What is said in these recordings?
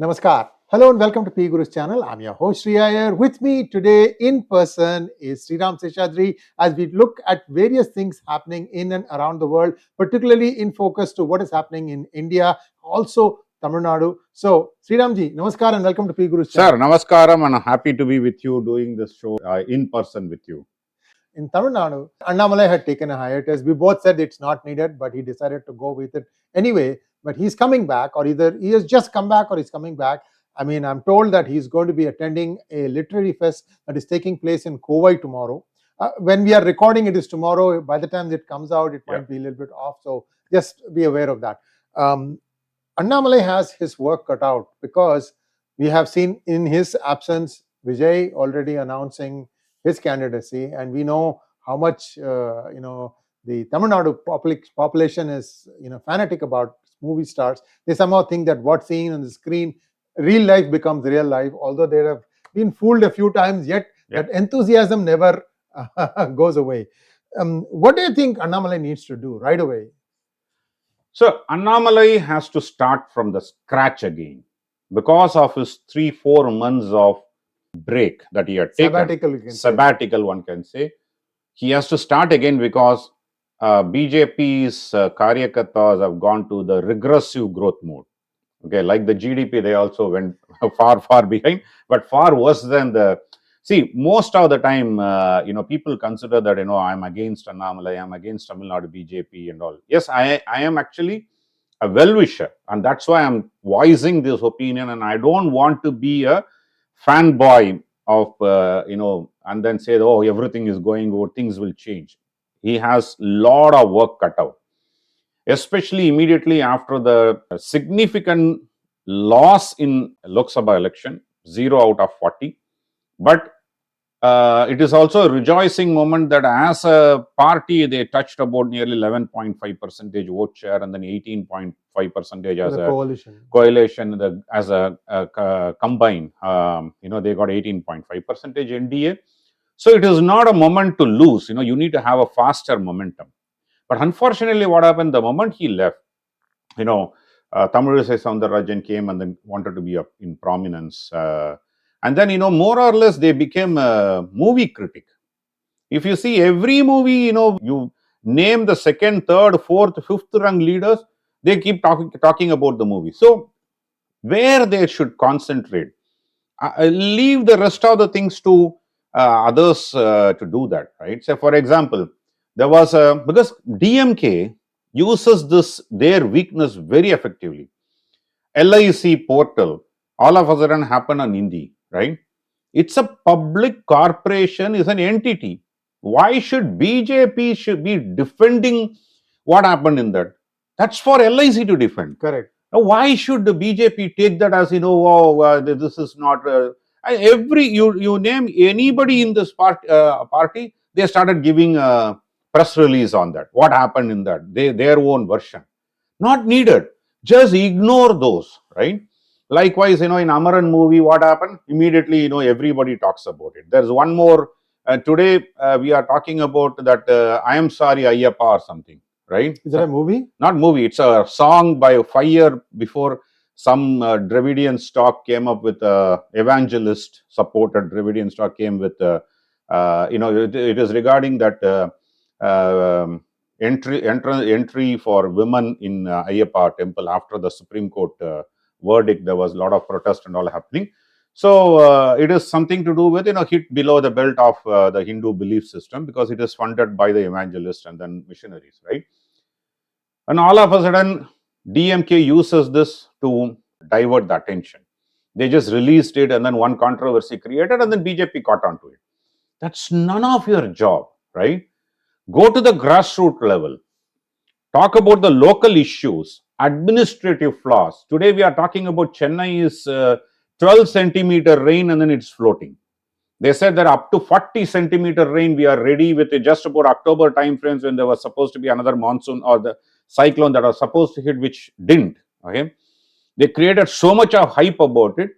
Namaskar. Hello and welcome to PGurus channel. I'm your host Sree Iyer. With me today in person is Sriram Seshadri as we look at various things happening in and around the world, particularly in focus to what is happening in India, also Tamil Nadu. So, Sriramji, Namaskar and welcome to PGurus channel. Sir, Namaskaram, and I'm happy to be with you doing this show in person with you. In Tamil Nadu, Annamalai had taken a hiatus. We both said it's not needed, but he decided to go with it anyway. But he's coming back, or either he has just come back or he's coming back. I mean, I'm told that he's going to be attending a literary fest that is taking place in 𝗣𝗲𝗍 tomorrow. When we are recording, it is tomorrow. By the time it comes out, it might be a little bit off. So just be aware of that. Annamalai has his work cut out because we have seen in his absence, Vijay already announcing his candidacy, and we know how much the Tamil Nadu population is fanatic about movie stars. They somehow think that what's seen on the screen, real life becomes real life. Although they have been fooled a few times, yet that enthusiasm never goes away. What do you think Annamalai needs to do right away? So Annamalai has to start from the scratch again because of his 3-4 months of break that he had taken. Sabbatical, one can say. He has to start again because BJP's Karyakatas have gone to the regressive growth mode. Okay, like the GDP, they also went far behind, but far worse than the. See, most of the time, people consider that, I'm against Annamalai, I'm against Tamil Nadu BJP and all. Yes, I am actually a well-wisher, and that's why I'm voicing this opinion, and I don't want to be a fanboy of, and then say, oh, everything is going good, things will change. He has a lot of work cut out, especially immediately after the significant loss in Lok Sabha election, 0 out of 40. But it is also a rejoicing moment that as a party, they touched about nearly 11.5% vote share and then 18.5% as a coalition, as a combine. They got 18.5% NDA. So it is not a moment to lose. You need to have a faster momentum. But unfortunately, what happened the moment he left, Thamizhisai Soundararajan came and then wanted to be up in prominence. And then, more or less, they became a movie critic. If you see every movie, you name the second, third, fourth, fifth rank leaders, they keep talking about the movie. So, where they should concentrate, leave the rest of the things to others to do that, right? So, for example, there was because DMK uses their weakness very effectively. LIC portal, all of a sudden happen on Hindi, right? It's a public corporation, is an entity. Why should BJP should be defending what happened in that? That's for LIC to defend. Correct. Now, why should the BJP take that as, this is not... you name anybody in this party, they started giving a press release on that. What happened in that? Their own version. Not needed. Just ignore those, right? Likewise, in Amaran movie, what happened? Immediately, everybody talks about it. There's one more. Today, we are talking about that 𝗖𝗓 𝗖𝗔𝗄 or something, right? Is that a movie? Not movie. It's a song by 5 years before some Dravidian stock came up with evangelist supported Dravidian stock came with, it is regarding that entry for women in 𝗖𝗓 temple after the Supreme Court verdict. There was a lot of protest and all happening. So it is something to do with, hit below the belt of the Hindu belief system because it is funded by the evangelists and then missionaries, right? And all of a sudden, DMK uses this to divert the attention. They just released it and then one controversy created and then BJP caught on to it. That's none of your job, right? Go to the grassroots level. Talk about the local issues, administrative flaws. Today we are talking about Chennai is 12 centimeter rain and then it's floating. They said that up to 40 centimeter rain, we are ready with just about October timeframes when there was supposed to be another monsoon or the cyclone that was supposed to hit, which didn't. Okay, they created so much of hype about it.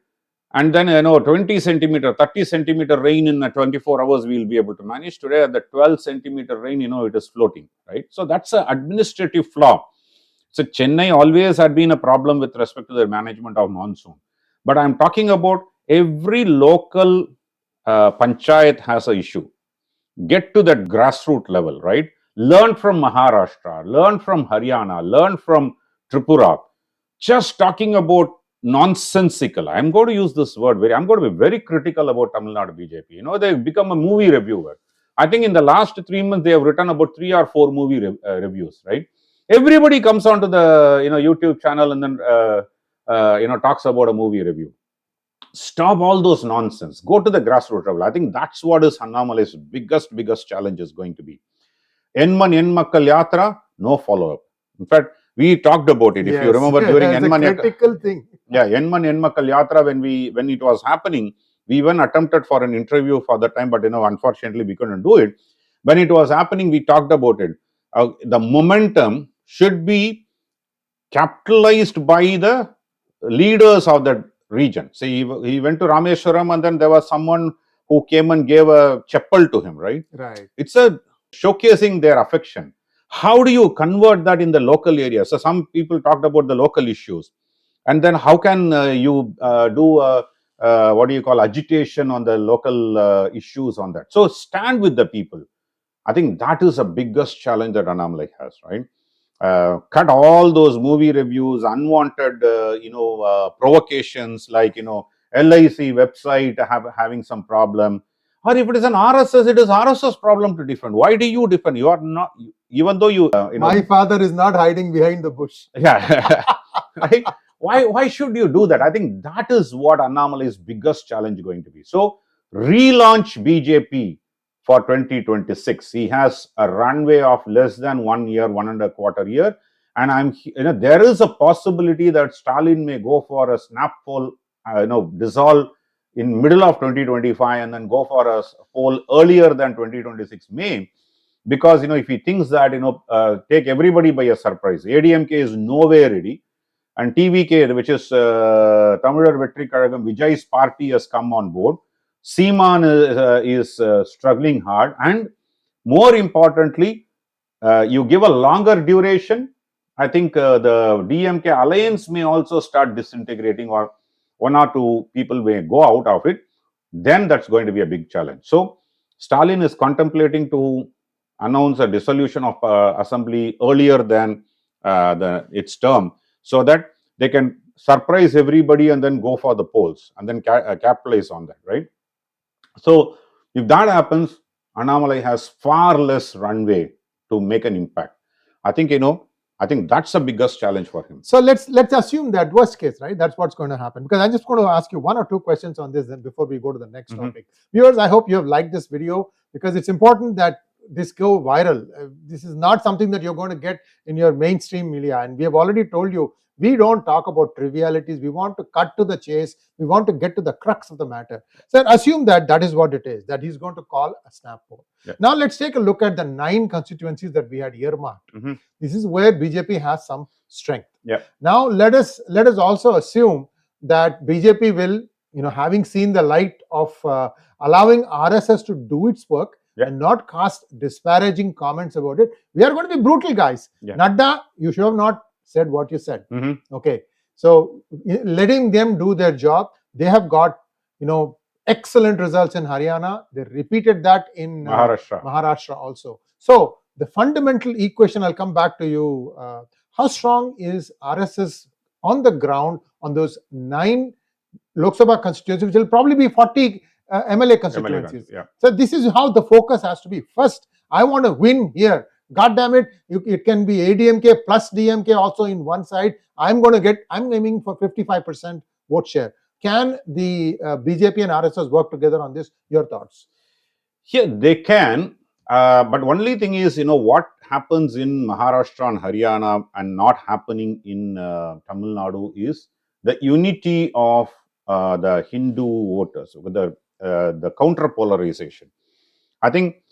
And then, 20 centimeter, 30 centimeter rain in 24 hours, we will be able to manage. Today, at the 12 centimeter rain, it is floating, right? So that's an administrative flaw. So Chennai always had been a problem with respect to the management of monsoon. But I'm talking about every local panchayat has an issue. Get to that grassroots level, right? Learn from Maharashtra, learn from Haryana, learn from Tripura. Just talking about nonsensical. I'm going to use this word I'm going to be very critical about Tamil Nadu BJP. You know, they've become a movie reviewer. I think in the last 3 months, they have written about 3 or 4 movie reviews, right? Everybody comes onto the, YouTube channel and then, talks about a movie review. Stop all those nonsense. Go to the grassroots level. I think that's what is Annamalai's biggest challenge is going to be. Enman Enmakkal Yatra, no follow-up. In fact, we talked about it. If you remember during Enman critical thing. Yeah, Enman Enmakkal Yatra, when it was happening, we even attempted for an interview for the time, but unfortunately we couldn't do it. When it was happening, we talked about it. The momentum should be capitalized by the leaders of that region. See, he went to Rameshwaram and then there was someone who came and gave a chappal to him, right? Right. It's a showcasing their affection. How do you convert that in the local area? So some people talked about the local issues. And then how can you do agitation on the local issues on that? So stand with the people. I think that is the biggest challenge that Annamalai has, right? Cut all those movie reviews, unwanted, provocations like, LIC website having some problem. Or if it is an RSS, it is RSS problem to defend. Why do you defend? You are not, even though you... My father is not hiding behind the bush. Yeah. Right? Why should you do that? I think that is what Annamalai's biggest challenge going to be. So, relaunch BJP for 2026. He has a runway of less than 1 year, 1.25 years. And there is a possibility that Stalin may go for a snap poll, dissolve in middle of 2025 and then go for a poll earlier than 2026 May. Because, if he thinks that, take everybody by a surprise. ADMK is nowhere ready. And TVK, which is Tamizhar Vetri Kazhagam, Vijay's party has come on board. Seeman is struggling hard. And more importantly, you give a longer duration, I think the DMK alliance may also start disintegrating, or 1 or 2 people may go out of it. Then that's going to be a big challenge. So Stalin is contemplating to announce a dissolution of assembly earlier than its term, so that they can surprise everybody and then go for the polls and then capitalize on that, right? So if that happens, Annamalai has far less runway to make an impact. I think, I think that's the biggest challenge for him. So let's assume that worst case, right? That's what's going to happen. Because I'm just going to ask you 1 or 2 questions on this then before we go to the next topic. Viewers, I hope you have liked this video, because it's important that this go viral. This is not something that you're going to get in your mainstream media. And we have already told you, we don't talk about trivialities. We want to cut to the chase. We want to get to the crux of the matter. So assume that that is what it is, that he's going to call a snap poll. Yeah. Now let's take a look at the 9 constituencies that we had earmarked. This is where BJP has some strength. Yeah. Now let us also assume that BJP will, having seen the light of allowing RSS to do its work, and not cast disparaging comments about it. We are going to be brutal, guys. Nadda, you should have not said what you said. Okay. So letting them do their job. They have got, excellent results in Haryana. They repeated that in Maharashtra also. So the fundamental equation, I'll come back to you. How strong is RSS on the ground on those 9 Lok Sabha constituencies, which will probably be 40 MLA constituencies. So this is how the focus has to be. First, I want to win here. God damn it, it can be ADMK plus DMK also in one side. I'm aiming for 55% vote share. Can the BJP and RSS work together on this? Your thoughts? Yeah, they can. But only thing is, what happens in Maharashtra and Haryana and not happening in Tamil Nadu is the unity of the Hindu voters, with the counter polarization. I think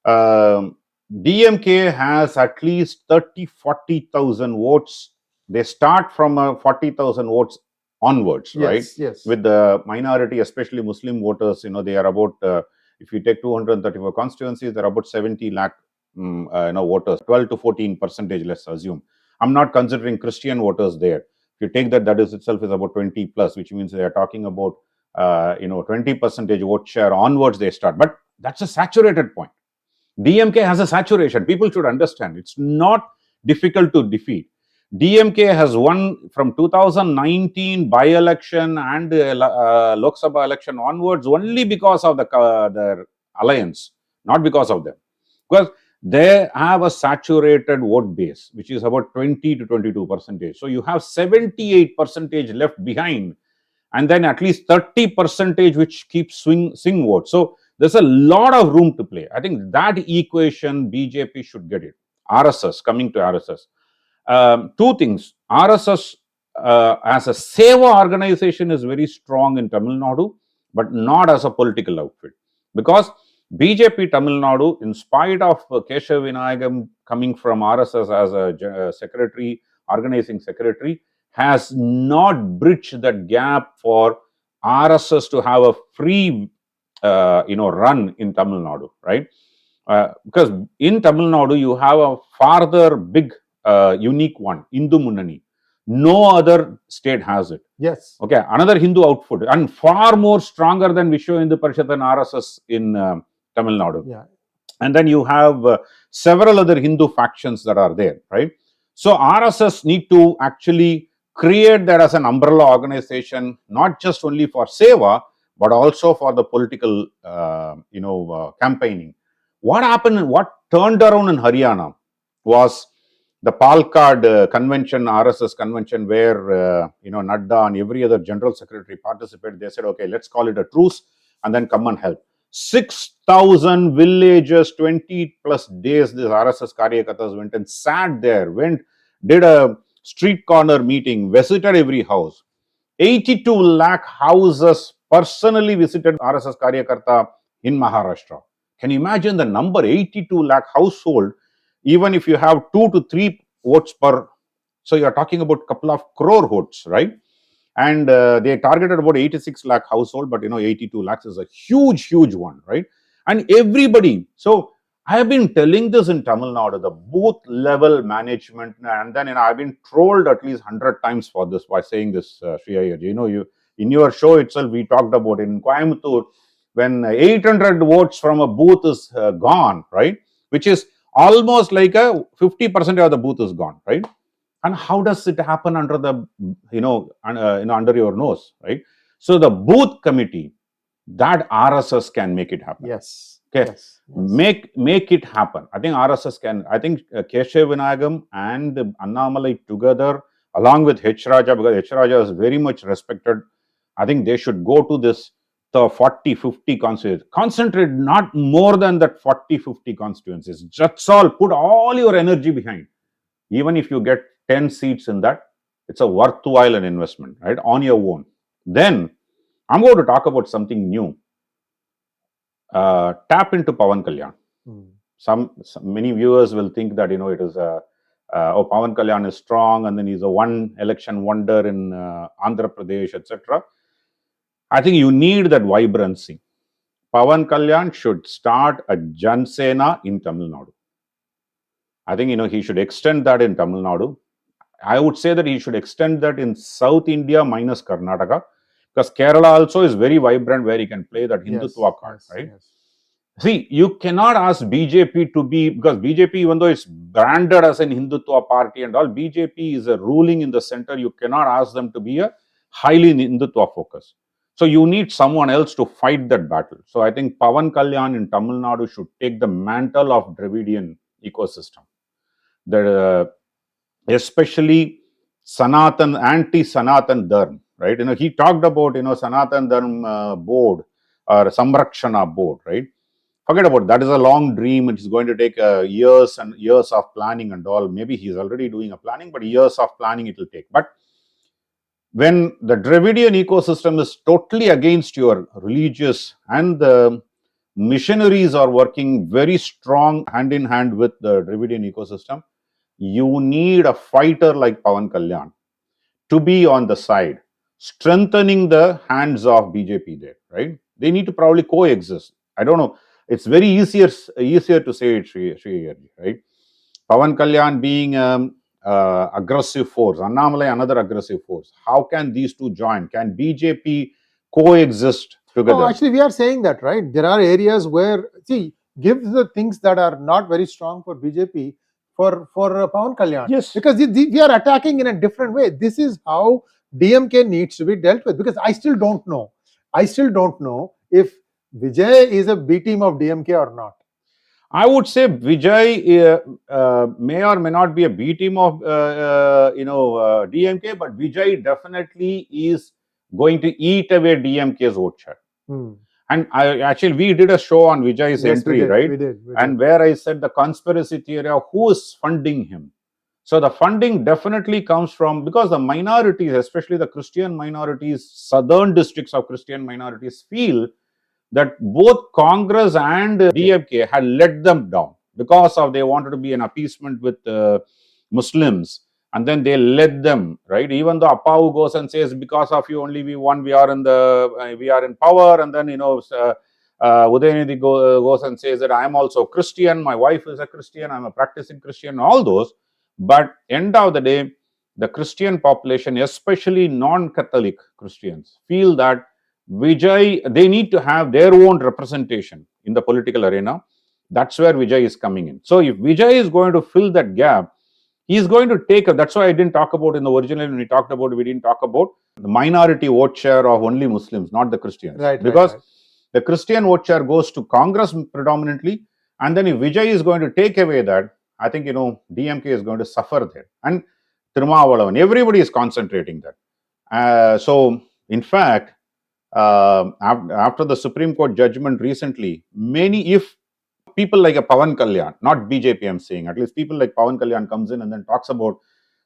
DMK has at least 30-40,000 votes. They start from 40,000 votes onwards, right? Yes. With the minority, especially Muslim voters, they are about, if you take 234 constituencies, there are about 70 lakh voters, 12 to 14%, let's assume. I'm not considering Christian voters there. If you take that, that is itself is about 20 plus, which means they are talking about 20% vote share onwards they start. But that's a saturated point. DMK has a saturation. People should understand. It's not difficult to defeat. DMK has won from 2019 by-election and Lok Sabha election onwards only because of their alliance, not because of them. Because they have a saturated vote base, which is about 20 to 22%. So you have 78% left behind, and then at least 30% which keeps swing votes. So there's a lot of room to play. I think that equation BJP should get it. RSS, coming to RSS. Two things. RSS as a seva organization is very strong in Tamil Nadu, but not as a political outfit. Because BJP Tamil Nadu, in spite of 𝗤𝘁𝙁 𝗍𝙗𝘁 coming from RSS as a secretary, organizing secretary, has not bridged that gap for RSS to have a free run in Tamil Nadu, right? Because in Tamil Nadu, you have a farther big unique one, Hindu Munnani. No other state has it. Yes. Okay, another Hindu outfit, and far more stronger than Vishwa Hindu Parishad and RSS in Tamil Nadu. Yeah. And then you have several other Hindu factions that are there, right? So RSS need to actually create that as an umbrella organization, not just only for seva, but also for the political, campaigning. What happened, what turned around in Haryana was the Palkad convention, RSS convention, where, Nadda and every other general secretary participated. They said, okay, let's call it a truce and then come and help. 6,000 villages, 20 plus days, this RSS Karyakartas went and sat there, did a street corner meeting, visited every house. 82 lakh houses personally visited RSS Karyakarta in Maharashtra. Can you imagine the number? 82 lakh household, even if you have 2 to 3 votes per, so you are talking about a couple of crore votes, right? And they targeted about 86 lakh household, but 82 lakhs is a huge one, right? And everybody, so I have been telling this in Tamil Nadu, the booth level management, and then I've been trolled at least 100 times for this by saying this, Sree Iyer. You in your show itself, we talked about in Coimbatore, when 800 votes from a booth is gone, right? Which is almost like a 50% of the booth is gone, right? And how does it happen under the, under your nose, right? So the booth committee, that RSS can make it happen. Yes. Okay. Yes. Make it happen. I think RSS can. I think 𝗤𝘁𝙁 𝗍𝙗𝘁 and Annamalai together, along with H. Raja, because H. Raja is very much respected. I think they should go to this, the 40-50 constituencies. Concentrate not more than that 40-50 constituencies. That's all. Put all your energy behind. Even if you get 10 seats in that, it's a worthwhile an investment, right? On your own. Then I'm going to talk about something new. Tap into Pawan Kalyan. Many viewers will think that it is Pawan Kalyan is strong and then he's a one election wonder in Andhra Pradesh, etc. I think you need that vibrancy. Pawan Kalyan should start a Jan Sena in Tamil Nadu. I think he should extend that in Tamil Nadu. I would say that he should extend that in South India minus Karnataka, because Kerala also is very vibrant where he can play that Hindutva card, right? Yes. See, you cannot ask BJP to be, because BJP, even though it's branded as an Hindutva party and all, BJP is a ruling in the center. You cannot ask them to be a highly Hindutva focus. So you need someone else to fight that battle. So I think Pawan Kalyan in Tamil Nadu should take the mantle of Dravidian ecosystem. Especially Sanatan, anti-Sanatan Dharma, right? He talked about, Sanatan Dharma board or Samrakshana board, right? Forget about it. That is a long dream. It is going to take years and years of planning and all. Maybe he's already doing a planning, but years of planning it will take. But when the Dravidian ecosystem is totally against your religious, and the missionaries are working very strong hand in hand with the Dravidian ecosystem, you need a fighter like Pawan Kalyan to be on the side, strengthening the hands of BJP there, right? They need to probably coexist. I don't know. It's very easier to say it, Sree Iyer, right? Pawan Kalyan being aggressive force, Annamalai another aggressive force. How can these two join? Can BJP coexist together? No, actually we are saying that, right? There are areas where, see, give the things that are not very strong for BJP for Pawan Kalyan. Yes. Because we are attacking in a different way. This is how DMK needs to be dealt with. Because I still don't know if Vijay is a B team of DMK or not. I would say Vijay may or may not be a B team of DMK, but Vijay definitely is going to eat away DMK's vote share. And we did a show on Vijay's entry, right? We did. And where I said the conspiracy theory of who is funding him. So the funding definitely comes from, because the minorities, especially the Christian minorities, southern districts of Christian minorities, feel that both Congress and DMK had let them down because of they wanted to be an appeasement with Muslims, and then they let them, right? Even though Appavu goes and says, because of you only we won, we are in power, and then Udayanidhi goes and says that I am also Christian, my wife is a Christian, I am a practicing Christian, all those. But end of the day, the Christian population, especially non-Catholic Christians, feel that Vijay, they need to have their own representation in the political arena. That's where Vijay is coming in. So if Vijay is going to fill that gap, he is going to take that's why I didn't talk about in the original, when we talked about it, we didn't talk about the minority vote share of only Muslims, not the Christians. Right. Because the Christian vote share goes to Congress predominantly, and then if Vijay is going to take away that, I think, DMK is going to suffer there. And 𝗤𝗏𝗍𝗏, everybody is concentrating that. So, in fact, after the Supreme Court judgment recently, if people like a Pawan Kalyan, not BJP I'm saying, at least people like Pawan Kalyan comes in and then talks about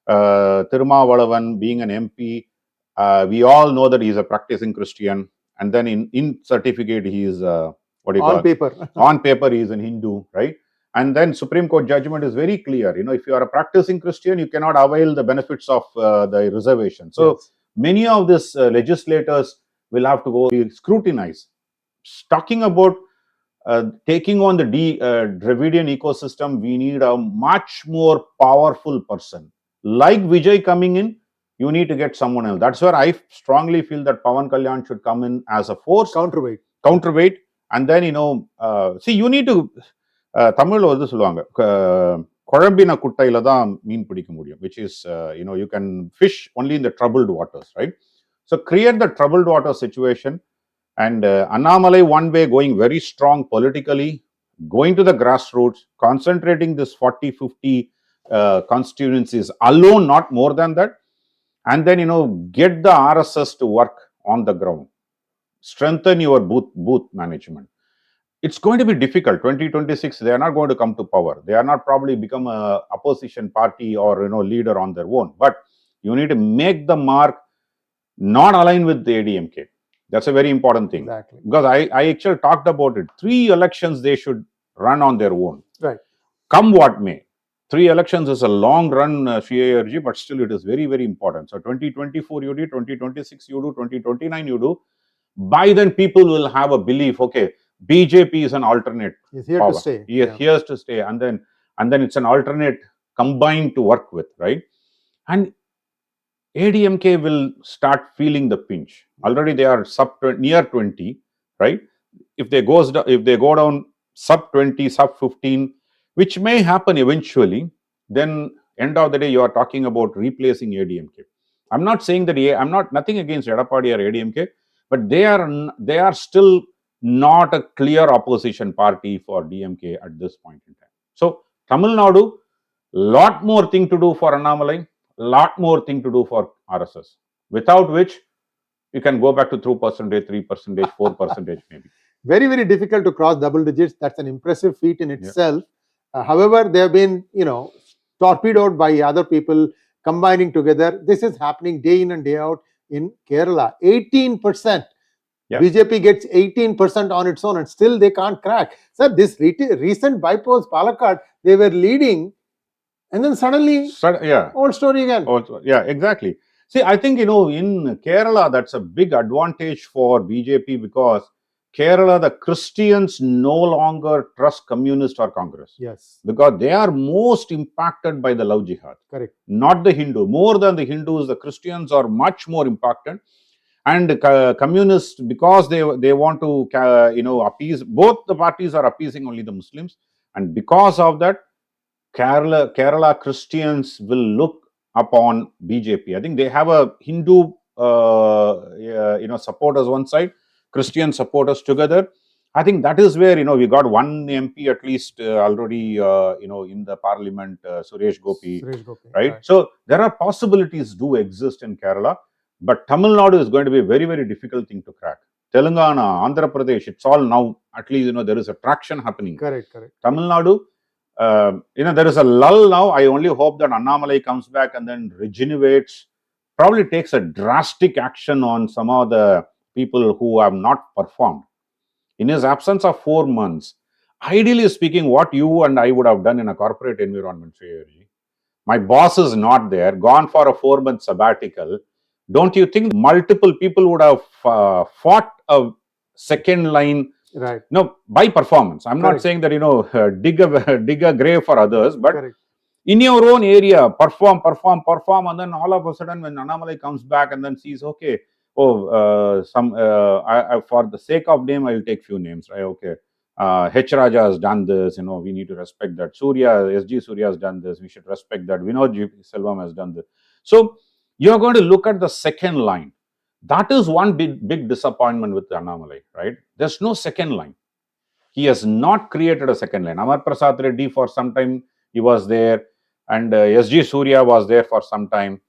𝗤𝗏𝗍𝗏 being an MP, we all know that he's a practicing Christian, and then in certificate he is, on paper he is an Hindu, right? And then Supreme Court judgment is very clear. If you are a practicing Christian, you cannot avail the benefits of the reservation. So many of these legislators will have to go scrutinize. Talking about taking on the Dravidian ecosystem, we need a much more powerful person. Like Vijay coming in, you need to get someone else. That's where I strongly feel that Pawan Kalyan should come in as a force. Counterweight. And then, you need to... தமிழ்ல வந்து சொல்லுவாங்க, குழம்பின குட்டையில தான் மீன் பிடிக்க முடியும், which is, you can fish only in the troubled waters, right? So create the troubled water situation, and Annamalai one way going very strong politically, going to the grassroots, concentrating this 40-50 constituencies alone, not more than that, and then, get the RSS to work on the ground, strengthen your booth management. It's going to be difficult. 2026, they are not going to come to power. They are not probably become a opposition party or leader on their own. But you need to make the mark, not align with the ADMK. That's a very important thing. Exactly. Because I actually talked about it. 3 elections they should run on their own. Right. Come what may. 3 elections is a long run, Sree Iyer ji, but still it is very, very important. So 2024 you do, 2026 you do, 2029 you do. By then people will have a belief, okay, BJP is an alternate. He's here power. to stay. He is here to stay, and then it's an alternate combined to work with, right? And ADMK will start feeling the pinch. Already they are near 20, right? If they go down sub 20, sub 15, which may happen eventually, then end of the day you are talking about replacing ADMK. I'm not saying that I'm not nothing against Edappadi or ADMK, but they are still not a clear opposition party for DMK at this point in time. So Tamil Nadu, lot more thing to do for Annamalai, lot more thing to do for RSS, without which you can go back to 2%, 3%, 4% maybe. Very, very difficult to cross double digits. That's an impressive feat in itself. However, they have been, torpedoed by other people combining together. This is happening day in and day out in Kerala. 18%. BJP gets 18% on its own, and still they can't crack. Sir, this recent bypolls, Palakkad, they were leading, and then suddenly, old story again. Yeah, exactly. See, I think, in Kerala, that's a big advantage for BJP, because Kerala, the Christians no longer trust communist or Congress. Yes. Because they are most impacted by the love jihad. Correct. Not the Hindu. More than the Hindus, the Christians are much more impacted. And communists, because they want to appease, both the parties are appeasing only the Muslims, and because of that, Kerala Christians will look upon BJP. I think they have a Hindu supporters one side, Christian supporters together. I think that is where we got one MP at least already in the parliament, Suresh Gopi, right? So there are possibilities do exist in Kerala. But Tamil Nadu is going to be a very, very difficult thing to crack. Telangana, Andhra Pradesh, it's all now, at least, there is a traction happening. Correct. Tamil Nadu, there is a lull now. I only hope that Annamalai comes back and then regenerates, probably takes a drastic action on some of the people who have not performed. In his absence of 4 months, ideally speaking, what you and I would have done in a corporate environment, Sree Iyer ji, my boss is not there, gone for a 4-month sabbatical. Don't you think multiple people would have fought a second line, right? No, by performance. I'm not saying that dig a grave for others, but in your own area, perform, and then all of a sudden, when Annamalai comes back and then sees, okay, for the sake of name, I will take few names, right? Okay, H. Raja has done this. We need to respect that. SG Surya has done this. We should respect that. Vinod Selvam has done this. So you are going to look at the second line. That is one big disappointment with Annamalai, right? There's no second line. He has not created a second line. Amar Prasad Reddy, for some time, he was there, and SG Surya was there for some time.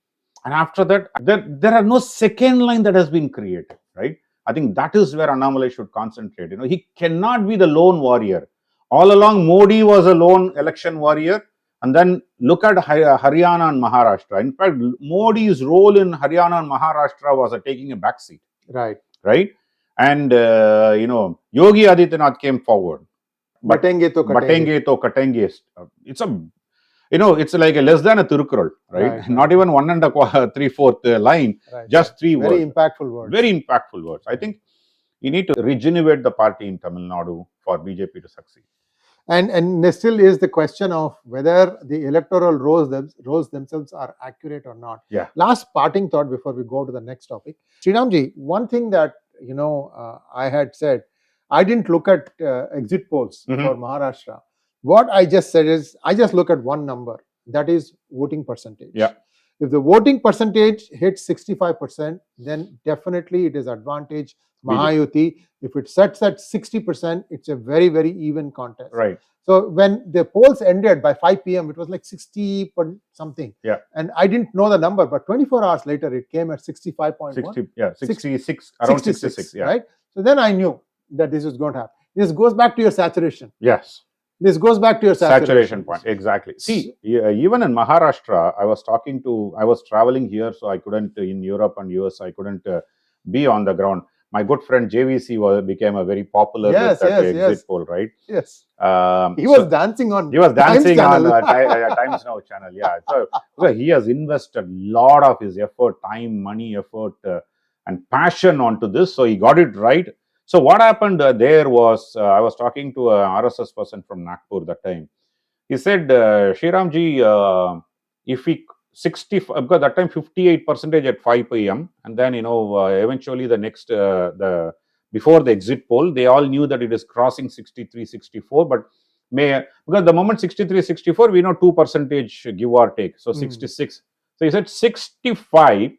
And after that, there are no second line that has been created, right? I think that is where Annamalai should concentrate. He cannot be the lone warrior. All along, Modi was a lone election warrior. And then look at Haryana and Maharashtra. In fact, Modi's role in Haryana and Maharashtra was taking a backseat. Right. And, Yogi Adityanath came forward. Batenge to Katenge. It's like less than a Tirukkural, right? Not even 1 3/4 line, just 3 words. Very impactful words. I think you need to regenerate the party in Tamil Nadu for BJP to succeed. And there still is the question of whether the electoral rolls themselves are accurate or not. Yeah. Last parting thought before we go to the next topic. Sriramji, one thing that I had said, I didn't look at exit polls for Maharashtra. What I just said is, I just look at one number, that is voting percentage. Yeah. If the voting percentage hits 65%, then definitely it is advantage Mahayuti. If it sets at 60%, it's a very, very even contest. Right. So when the polls ended by 5 p.m., it was like 60 something. Yeah. And I didn't know the number, but 24 hours later, it came at 65.1. 66, around 66. Yeah. Right. So then I knew that this was going to happen. This goes back to your saturation. Yes. This goes back to your saturation point. Exactly. See, even in Maharashtra, I was traveling here, so I couldn't, in Europe and US, I couldn't be on the ground. My good friend JVC became a very popular exit poll, right? Yes. He was dancing on Times Now channel. Yeah. So he has invested a lot of his effort, time, money, effort, and passion onto this. So he got it right. So what happened there was, I was talking to a RSS person from Nagpur that time. He said, Sriramji, if we 65, because that time 58% at 5 p.m. and then eventually the next before the exit poll, they all knew that it is crossing 63, 64. But because the moment 63, 64, we know 2% give or take. So 66. So he said 65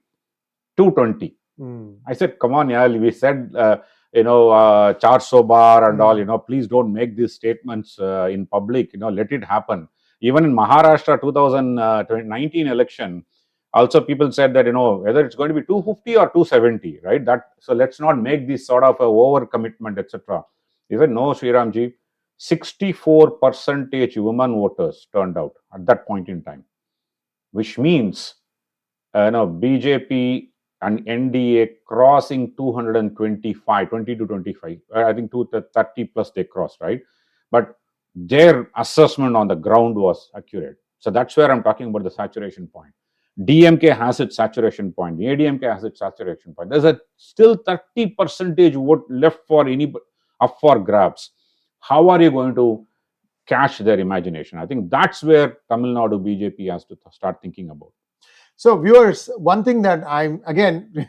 to 20. I said, come on, yeah, we said. 400 bar and all, please don't make these statements in public, let it happen. Even in Maharashtra 2019 election, also people said that, whether it's going to be 250 or 270, right? So let's not make this sort of a over commitment, etc. He said, no, Sriramji, 64% women voters turned out at that point in time, which means, BJP and NDA crossing 225, 20 to 25. I think 230 plus they crossed, right? But their assessment on the ground was accurate. So that's where I'm talking about the saturation point. DMK has its saturation point. ADMK has its saturation point. There's still 30% vote left for anybody. up for grabs. How are you going to catch their imagination? I think that's where Tamil Nadu BJP has to start thinking about. So viewers, one thing that I'm, again,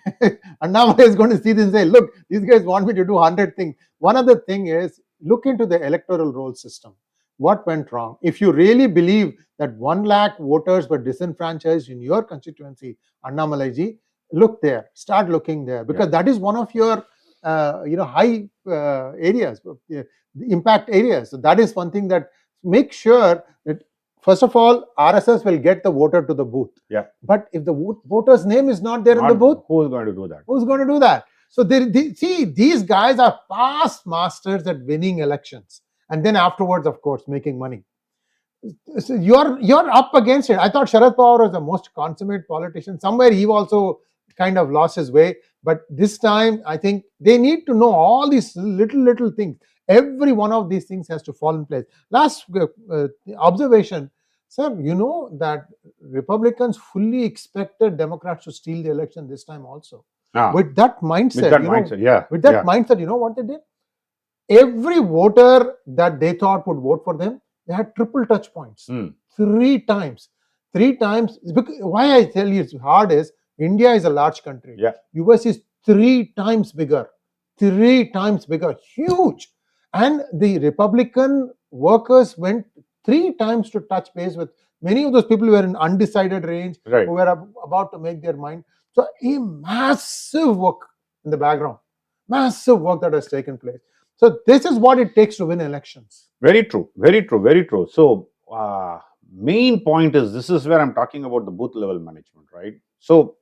Annamalai is going to see this and say, look, these guys want me to do 100 things. One other thing is, look into the electoral roll system. What went wrong? If you really believe that 1 lakh voters were disenfranchised in your constituency, Annamalai ji, look there, start looking there, because that is one of your high areas, impact areas. So that is one thing that make sure that, first of all, RSS will get the voter to the booth. Yeah. But if the voter's name is not there in the booth, who's going to do that? Who's going to do that? So see, these guys are past masters at winning elections, and then afterwards, of course, making money. So you're up against it. I thought Sharad Pawar was the most consummate politician. Somewhere he also kind of lost his way. But this time, I think they need to know all these little things. Every one of these things has to fall in place. Last observation, sir, you know that Republicans fully expected Democrats to steal the election this time also. With that mindset, mindset, you know what they did? Every voter that they thought would vote for them, they had triple touch points. 3 times. 3 times. Why I tell you it's hard is, India is a large country. US is 3 times bigger. 3 times bigger. Huge. And the Republican workers went 3 times to touch base with many of those people who were in undecided range, who were about to make their mind. So a massive work in the background. Massive work that has taken place. So this is what it takes to win elections. Very true. Very true. Very true. So main point is, this is where I'm talking about the booth level management, right? So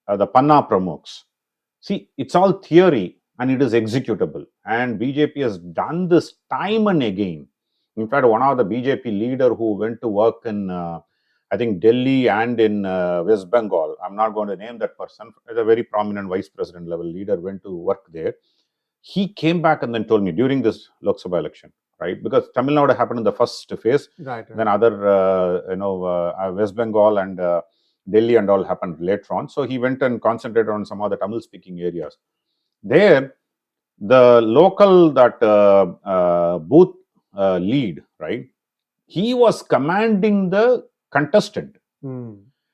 the Panna Pramukhs. See, it's all theory and it is executable. And BJP has done this time and again. In fact, one of the BJP leader who went to work in, I think, Delhi and in West Bengal, I'm not going to name that person, as a very prominent vice president level leader, went to work there. He came back and then told me during this Lok Sabha election, right? Because Tamil Nadu happened in the first phase. Then other, West Bengal and Delhi and all happened later on. So he went and concentrated on some of the Tamil speaking areas. There, the local booth lead, right? He was commanding the contestant.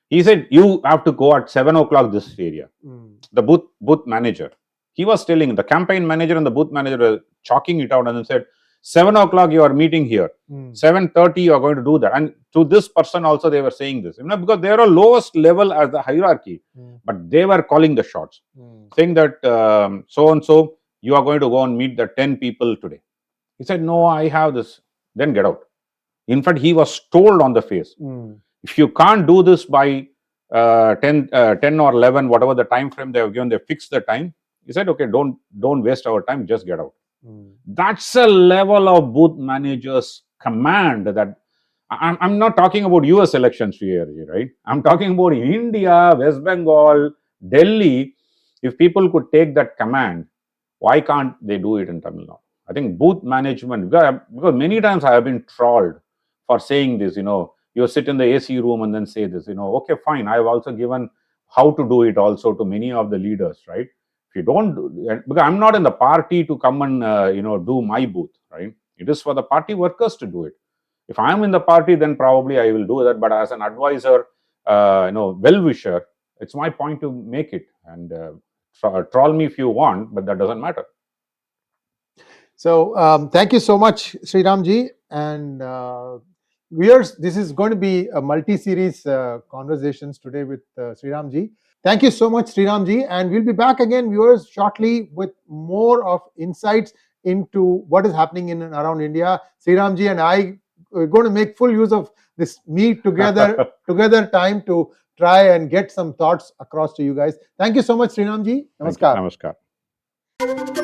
He said, you have to go at 7 o'clock this area. The booth manager. He was telling, the campaign manager and the booth manager were chalking it out and then said, 7 o'clock you are meeting here. 7:30 you are going to do that. And to this person also they were saying this, because they are lowest level as the hierarchy, but they were calling the shots, saying that so and so you are going to go and meet the 10 people today. He said, no, I have this. Then get out. In fact, he was told on the face, if you can't do this by 10 or 11, whatever the time frame they have given, they fixed the time. He said, okay, don't waste our time, just get out. That's a level of booth managers command that I'm not talking about US elections here, right? I'm talking about India, West Bengal, Delhi. If people could take that command, why can't they do it in Tamil Nadu? I think booth management, because many times I have been trolled for saying this, you sit in the AC room and then say this, okay, fine. I have also given how to do it also to many of the leaders, right? If you don't do, because I'm not in the party to come and, do my booth, right? It is for the party workers to do it. If I'm in the party, then probably I will do that. But as an advisor, well-wisher, it's my point to make it. And troll me if you want, but that doesn't matter. So thank you so much, Sriram ji. And viewers, this is going to be a multi-series conversations today with Sriram ji. Thank you so much, Sriram ji. And we'll be back again, viewers, shortly with more of insights into what is happening in and around India. Sriram ji and I are going to make full use of this meet together time to try and get some thoughts across to you guys. Thank you so much, Sriram ji. Namaskar. Namaskar.